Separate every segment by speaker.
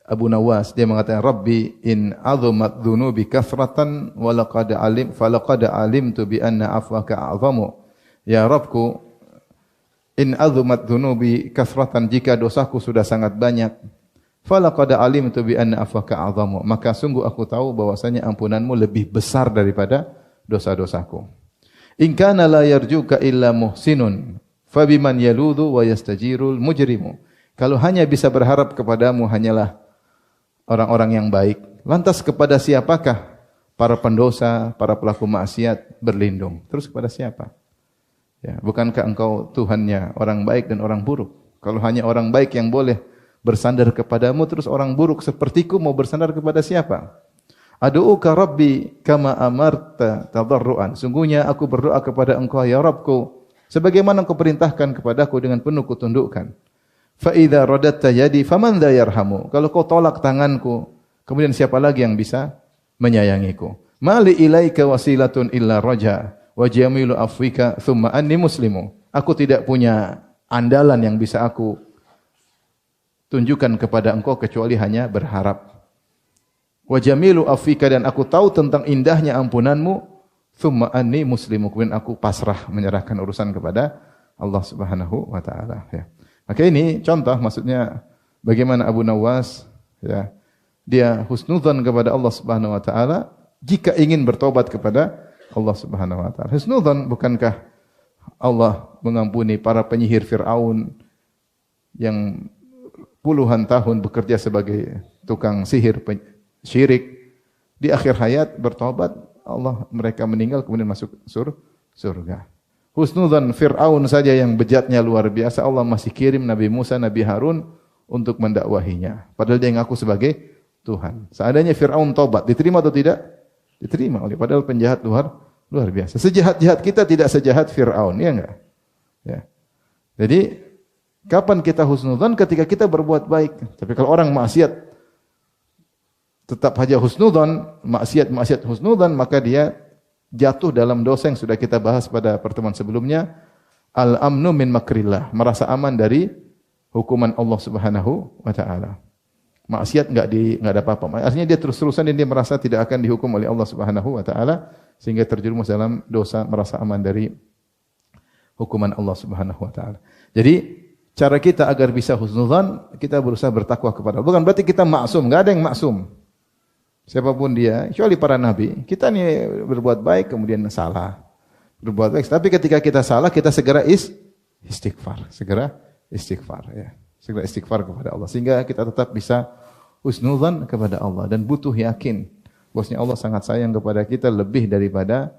Speaker 1: Abu Nawas, dia mengatakan, Rabbi in azumat dhunubi kathratan walaqad alimtu bi anna afwaka a'zamu. Ya Rabbku, in azumat dhunubi kathratan, jika dosaku sudah sangat banyak, falaqad alimtu bi anna afwaka a'zamu, maka sungguh aku tahu bahwasanya ampunanmu lebih besar daripada dosa-dosaku. In kana la yarjuka illa muhsinun fabiman yaludhu wa yastajirul mujrimu. Kalau hanya bisa berharap kepadamu hanyalah orang-orang yang baik, lantas kepada siapakah para pendosa, para pelaku maksiat berlindung? Terus kepada siapa? Ya, bukankah engkau Tuhannya orang baik dan orang buruk? Kalau hanya orang baik yang boleh bersandar kepadamu, terus orang buruk sepertiku mau bersandar kepada siapa? Adu'uka Rabbi kama amarta tadarruan. Sungguhnya aku berdoa kepada engkau ya Rabbku, sebagaimana engkau perintahkan kepadaku dengan penuh kutundukkan. Fa idza radatta yadi faman dza yarhamu. Kalau kau tolak tanganku, kemudian siapa lagi yang bisa menyayangiku? Mali ilaika wasilatun illa raja wa jamilu afwika thumma anni muslimu. Aku tidak punya andalan yang bisa aku tunjukkan kepada engkau kecuali hanya berharap. Wa jamilu afwika, dan aku tahu tentang indahnya ampunanmu. Thumma anni muslimu, kemudian aku pasrah menyerahkan urusan kepada Allah Subhanahu wa taala, ya. Maka ini contoh, maksudnya bagaimana Abu Nawas, ya, dia husnudzan kepada Allah Subhanahu wa taala jika ingin bertobat kepada Allah Subhanahu wa taala. Husnudzan, bukankah Allah mengampuni para penyihir Firaun yang puluhan tahun bekerja sebagai tukang sihir syirik, di akhir hayat bertobat, Allah mereka meninggal kemudian masuk surga. Husnudzan Fir'aun saja yang bejatnya luar biasa, Allah masih kirim Nabi Musa, Nabi Harun untuk mendakwahinya. Padahal dia ngaku sebagai Tuhan. Seandainya Fir'aun tobat, diterima atau tidak? Diterima oleh, padahal penjahat luar biasa. Sejahat-jahat kita tidak sejahat Fir'aun, ya enggak? Ya. Jadi kapan kita husnudzan? Ketika kita berbuat baik. Tapi kalau orang maksiat tetap saja husnudzan, maksiat husnudzan, maka dia jatuh dalam dosa yang sudah kita bahas pada pertemuan sebelumnya, al-amnu min makrillah, merasa aman dari hukuman Allah Subhanahu wa taala. Maksiat enggak ada apa-apa. Artinya dia terus-terusan dan dia merasa tidak akan dihukum oleh Allah Subhanahu wa taala, sehingga terjerumus dalam dosa, merasa aman dari hukuman Allah Subhanahu wa taala. Jadi cara kita agar bisa husnudzan, kita berusaha bertakwa kepada Allah. Bukan berarti kita maksum, enggak ada yang maksum. Siapapun dia, kecuali para nabi. Kita nih berbuat baik kemudian salah. Berbuat baik, tapi ketika kita salah, kita segera istighfar. Segera istighfar, ya. Segera istighfar kepada Allah, sehingga kita tetap bisa husnudzan kepada Allah dan butuh yakin bahwasanya Allah sangat sayang kepada kita lebih daripada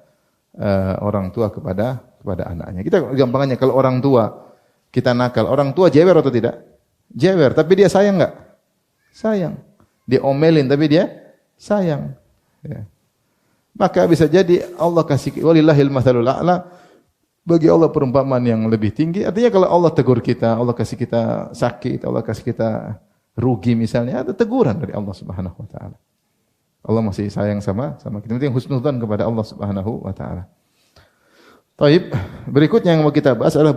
Speaker 1: orang tua kepada anaknya. Kita gampangannya, kalau orang tua kita nakal, orang tua jewer atau tidak? Jewer, tapi dia sayang enggak? Sayang. Dia omelin tapi dia sayang, ya. Maka bisa jadi Allah kasih, walillahil matsalul a'la, bagi Allah perumpamaan yang lebih tinggi. Artinya kalau Allah tegur kita, Allah kasih kita sakit, Allah kasih kita rugi misalnya, ada teguran dari Allah Subhanahu wa taala. Allah masih sayang sama kita. Penting husnudzan kepada Allah Subhanahu wa taala. Baik, berikutnya yang mau kita bahas adalah